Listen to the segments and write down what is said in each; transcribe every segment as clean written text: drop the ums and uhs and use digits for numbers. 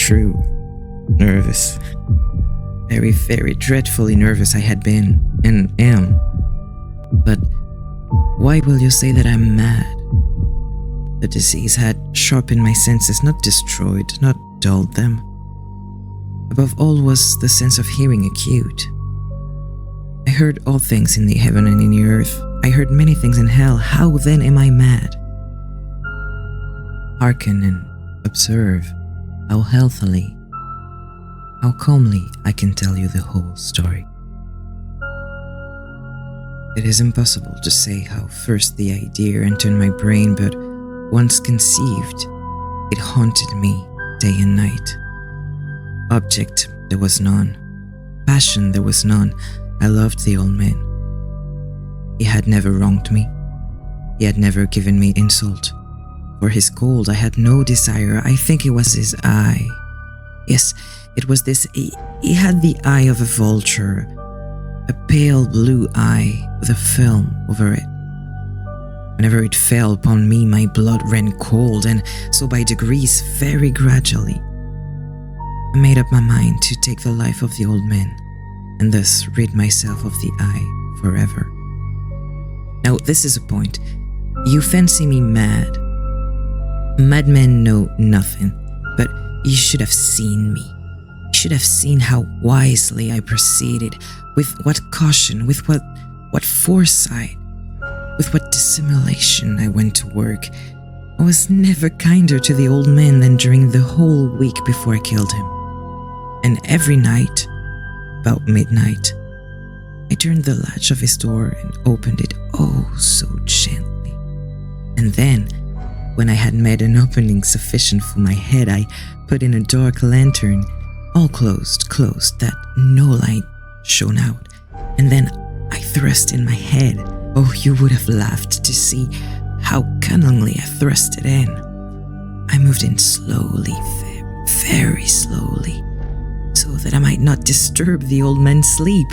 true. Nervous. Very, very dreadfully nervous I had been, and am. But why will you say that I'm mad? The disease had sharpened my senses, not destroyed, not dulled them. Above all was the sense of hearing acute. I heard all things in the heaven and in the earth. I heard many things in hell. How then am I mad? Hearken and observe how healthily, how calmly I can tell you the whole story. It is impossible to say how first the idea entered my brain, but once conceived, it haunted me day and night. Object, there was none. Passion, there was none. I loved the old man. He had never wronged me. He had never given me insult. For his gold, I had no desire. I think it was his eye. Yes, it was this. He had the eye of a vulture, a pale blue eye with a film over it. Whenever it fell upon me, my blood ran cold, and so by degrees, very gradually, I made up my mind to take the life of the old man, and thus rid myself of the eye forever. Now, this is a point. You fancy me mad. Madmen know nothing, but you should have seen me. You should have seen how wisely I proceeded, with what caution, with what foresight, with what dissimulation I went to work. I was never kinder to the old man than during the whole week before I killed him. And every night, about midnight, I turned the latch of his door and opened it oh so gently. And then, when I had made an opening sufficient for my head, I put in a dark lantern, all closed, that no light shone out. And then I thrust in my head. Oh, you would have laughed to see how cunningly I thrust it in. I moved in slowly, very, very slowly, so that I might not disturb the old man's sleep.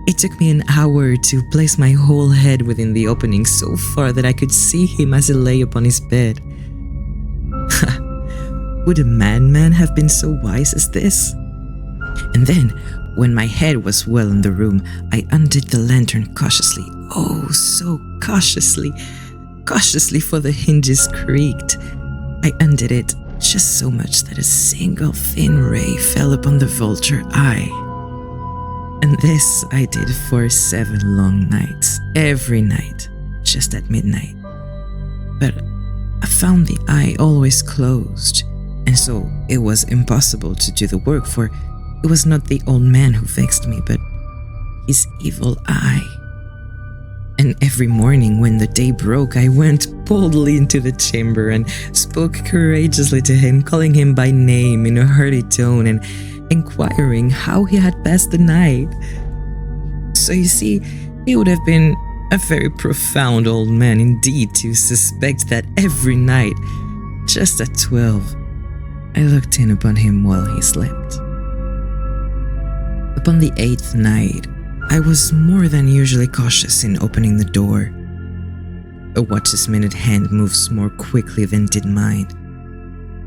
It took me an hour to place my whole head within the opening so far that I could see him as he lay upon his bed. Would a madman have been so wise as this? And then, when my head was well in the room, I undid the lantern cautiously. Oh, so cautiously, for the hinges creaked. I undid it just so much that a single thin ray fell upon the vulture eye. And this I did for 7 long nights, every night, just at midnight. But I found the eye always closed, and so it was impossible to do the work, for it was not the old man who vexed me, but his evil eye. And every morning when the day broke, I went boldly into the chamber and spoke courageously to him, calling him by name in a hearty tone and inquiring how he had passed the night. So you see, he would have been a very profound old man indeed to suspect that every night, just at 12, I looked in upon him while he slept. Upon the 8th night, I was more than usually cautious in opening the door. A watch's minute hand moves more quickly than did mine.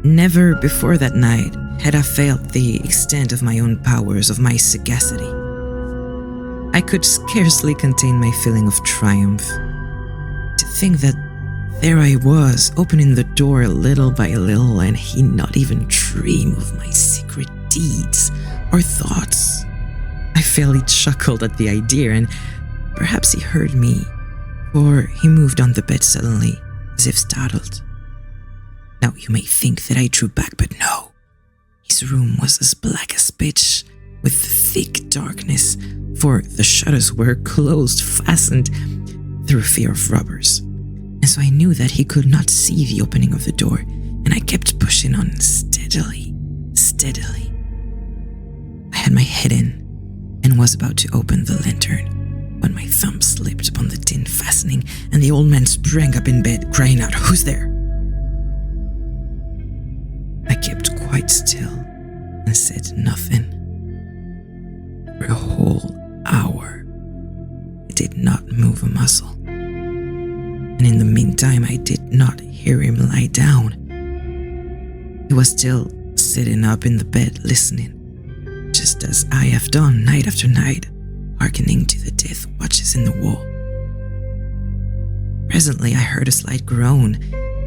Never before that night had I felt the extent of my own powers, of my sagacity. I could scarcely contain my feeling of triumph. To think that there I was, opening the door little by little, and he not even dream of my secret deeds or thoughts. I fairly chuckled at the idea, and perhaps he heard me, for he moved on the bed suddenly, as if startled. Now you may think that I drew back, but no. His room was as black as pitch, with thick darkness, for the shutters were closed, fastened, through fear of robbers. And so I knew that he could not see the opening of the door, and I kept pushing on steadily. I had my head in, and was about to open the lantern, when my thumb slipped upon the tin fastening, and the old man sprang up in bed, crying out, "Who's there?" I kept quite still and said nothing. For a whole hour, I did not move a muscle. And in the meantime, I did not hear him lie down. He was still sitting up in the bed listening, just as I have done night after night, hearkening to the death watches in the wall. Presently I heard a slight groan,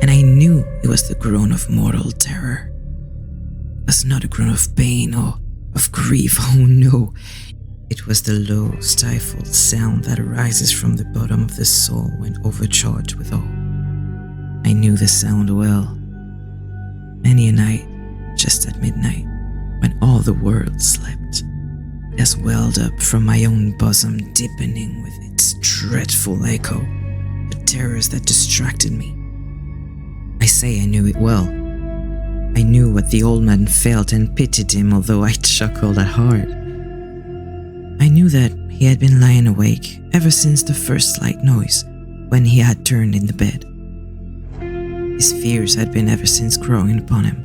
and I knew it was the groan of mortal terror. It was not a groan of pain or of grief, oh no. It was the low, stifled sound that arises from the bottom of the soul when overcharged with awe. I knew the sound well. Many a night, just at midnight, when all the world slept, it has welled up from my own bosom, deepening with its dreadful echo the terrors that distracted me. I say I knew it well. I knew what the old man felt and pitied him, although I chuckled at heart. I knew that he had been lying awake ever since the first slight noise when he had turned in the bed. His fears had been ever since growing upon him.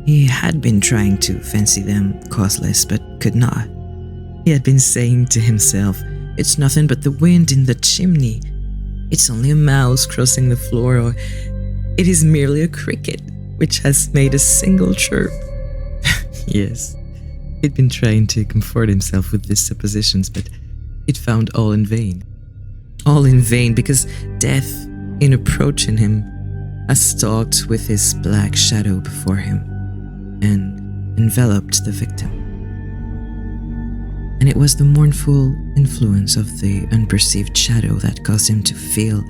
He had been trying to fancy them causeless, but could not. He had been saying to himself, "It's nothing but the wind in the chimney. It's only a mouse crossing the floor, or it is merely a cricket which has made a single chirp." Yes, he'd been trying to comfort himself with these suppositions, but he'd found all in vain. All in vain, because death, in approaching him, has stalked with his black shadow before him and enveloped the victim. And it was the mournful influence of the unperceived shadow that caused him to feel,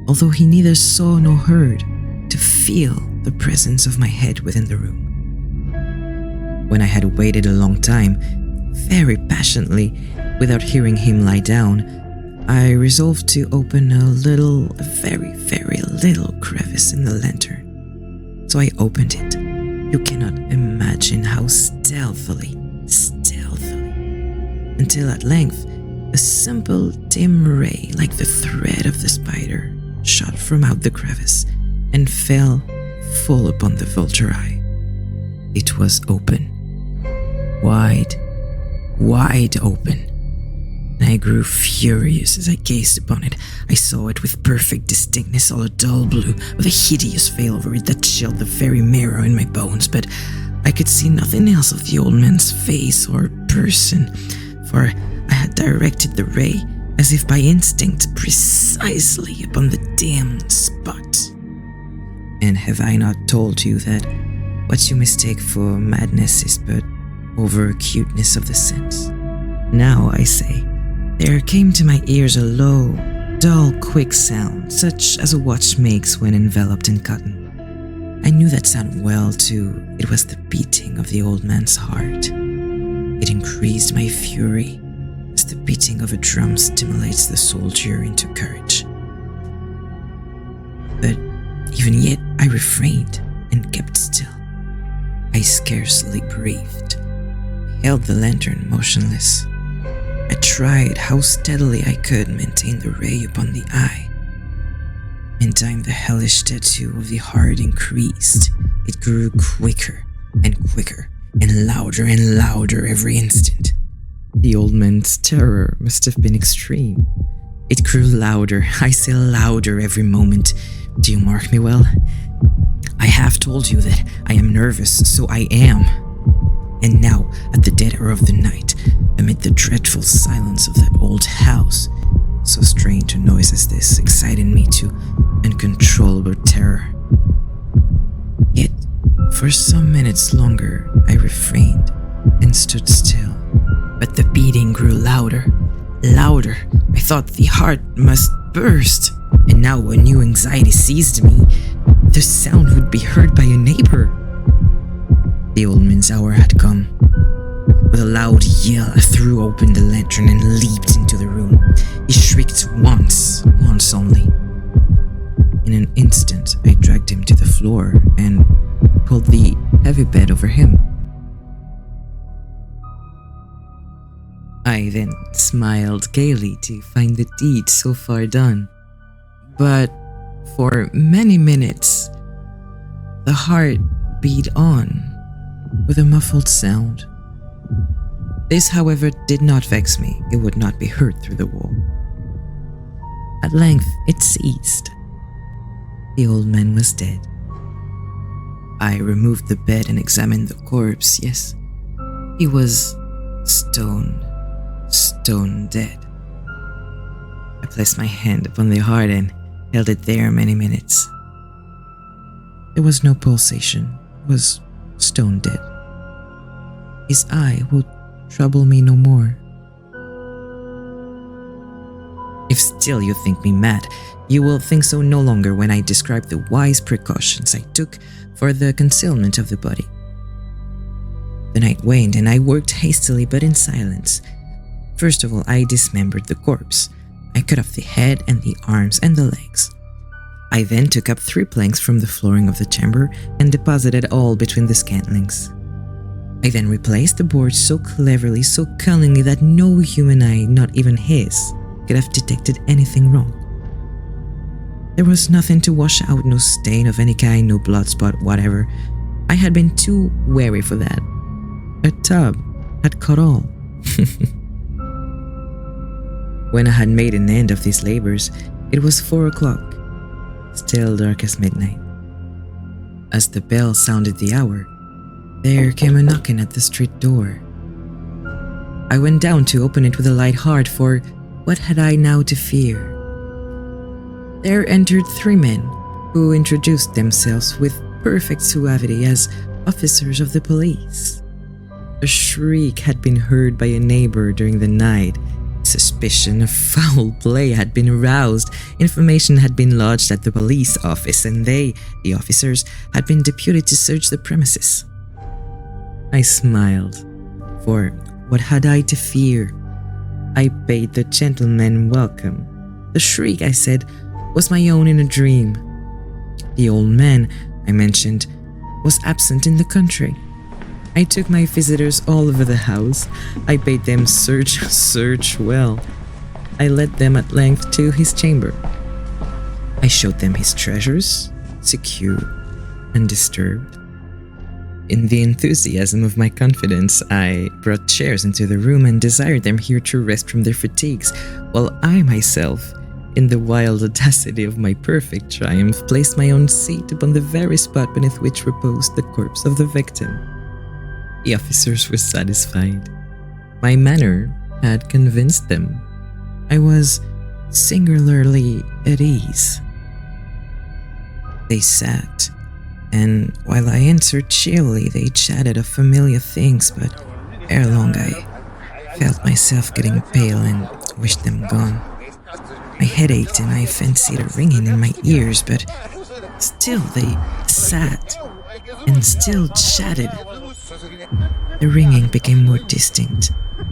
although he neither saw nor heard, to feel the presence of my head within the room. When I had waited a long time, very passionately, without hearing him lie down, I resolved to open a very, very little crevice in the lantern. So I opened it. You cannot imagine how stealthily, until at length, a simple dim ray like the thread of the spider shot from out the crevice and fell full upon the vulture eye. It was open. Wide open. And I grew furious as I gazed upon it. I saw it with perfect distinctness, all a dull blue, with a hideous veil over it that chilled the very marrow in my bones, but I could see nothing else of the old man's face or person, for I had directed the ray, as if by instinct, precisely upon the damned spot. And have I not told you that what you mistake for madness is but over-acuteness of the sense? Now, I say, there came to my ears a low, dull, quick sound, such as a watch makes when enveloped in cotton. I knew that sound well, too. It was the beating of the old man's heart. It increased my fury, as the beating of a drum stimulates the soldier into courage. But even yet, I refrained and kept still. I scarcely breathed. I held the lantern motionless. I tried how steadily I could maintain the ray upon the eye. In time, the hellish tattoo of the heart increased. It grew quicker and quicker, and louder every instant. The old man's terror must have been extreme. It grew louder, I say louder every moment. Do you mark me well? I have told you that I am nervous, so I am. And now, at the dead hour of the night, amid the dreadful silence of that old house, so strange a noise as this excited me to uncontrollable terror. Yet, for some minutes longer, I refrained and stood still. But the beating grew louder. I thought the heart must burst. And now a new anxiety seized me. The sound would be heard by a neighbor. The old man's hour had come. With a loud yell, I threw open the lantern and leaped into the room. He shrieked once only. In an instant, I dragged him to the floor and pulled the heavy bed over him. I then smiled gaily to find the deed so far done. But for many minutes, the heart beat on with a muffled sound. This, however, did not vex me. It would not be heard through the wall. At length, it ceased. The old man was dead. I removed the bed and examined the corpse. Yes, he was stone dead. I placed my hand upon the heart and held it there many minutes. There was no pulsation. He was stone dead. His eye would trouble me no more. If still you think me mad, you will think so no longer when I describe the wise precautions I took for the concealment of the body. The night waned and I worked hastily but in silence. First of all, I dismembered the corpse. I cut off the head and the arms and the legs. I then took up 3 planks from the flooring of the chamber and deposited all between the scantlings. I then replaced the boards so cleverly, so cunningly that no human eye, not even his, could have detected anything wrong. There was nothing to wash out, no stain of any kind, no blood spot, whatever. I had been too wary for that. A tub had caught all. When I had made an end of these labors, it was 4 o'clock, still dark as midnight. As the bell sounded the hour, there came a knocking at the street door. I went down to open it with a light heart, for what had I now to fear? There entered 3 men, who introduced themselves with perfect suavity as officers of the police. A shriek had been heard by a neighbor during the night. Suspicion of foul play had been aroused. Information had been lodged at the police office, and they, the officers, had been deputed to search the premises. I smiled, for what had I to fear? I bade the gentlemen welcome. The shriek, I said, was my own in a dream. The old man, I mentioned, was absent in the country. I took my visitors all over the house. I bade them search well. I led them at length to his chamber. I showed them his treasures, secure, undisturbed. In the enthusiasm of my confidence, I brought chairs into the room and desired them here to rest from their fatigues, while I myself, in the wild audacity of my perfect triumph, placed my own seat upon the very spot beneath which reposed the corpse of the victim. The officers were satisfied. My manner had convinced them. I was singularly at ease. They sat, and while I answered cheerily, they chatted of familiar things, but ere long I felt myself getting pale and wished them gone. My head ached and I fancied a ringing in my ears, but still they sat and still chatted. The ringing became more distinct.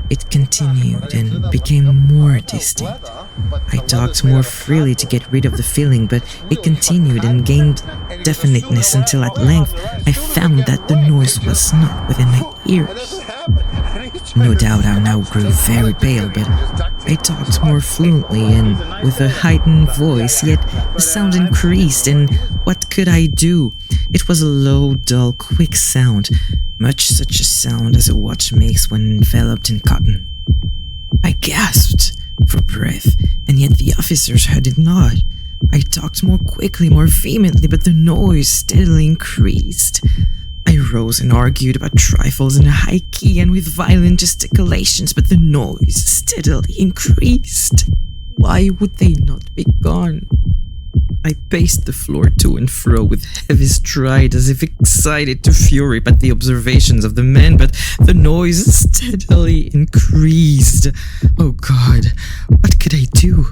It continued and became more distinct. I talked more freely to get rid of the feeling, but it continued and gained definiteness until at length I found that the noise was not within my ears. No doubt I now grew very pale, but I talked more fluently and with a heightened voice, yet the sound increased, and what could I do? It was a low, dull, quick sound, much such a sound as a watch makes when enveloped in cotton. I gasped for breath, and yet the officers heard it not. I talked more quickly, more vehemently, but the noise steadily increased. I rose and argued about trifles in a high key and with violent gesticulations, but the noise steadily increased. Why would they not be gone? I paced the floor to and fro with heavy stride, as if excited to fury by the observations of the men, but the noise steadily increased. Oh God, what could I do?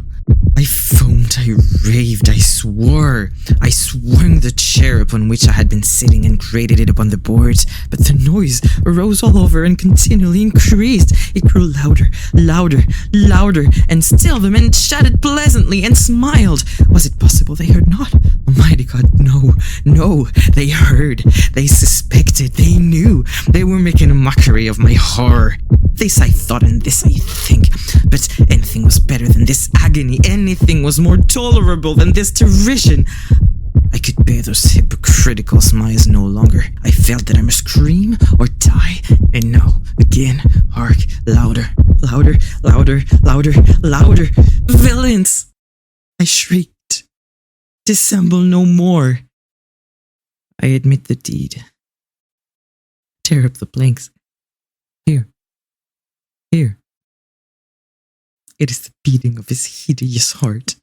I foamed, I raved, I swore. I swung the chair upon which I had been sitting and grated it upon the boards, but the noise arose all over and continually increased. It grew louder, louder, louder, and still the men chatted pleasantly and smiled. Was it possible they heard not? Almighty God, no, no, they heard, they suspected, they knew. They were making a mockery of my horror. This I thought and this I think, but anything was better than this agony, anything was more tolerable than this derision. I could bear those hypocritical smiles no longer. I felt that I must scream or die, and now, again, hark, louder, louder, louder, louder, louder. Villains! I shrieked. Dissemble no more. I admit the deed. Tear up the planks. Here, here. It is the beating of his hideous heart.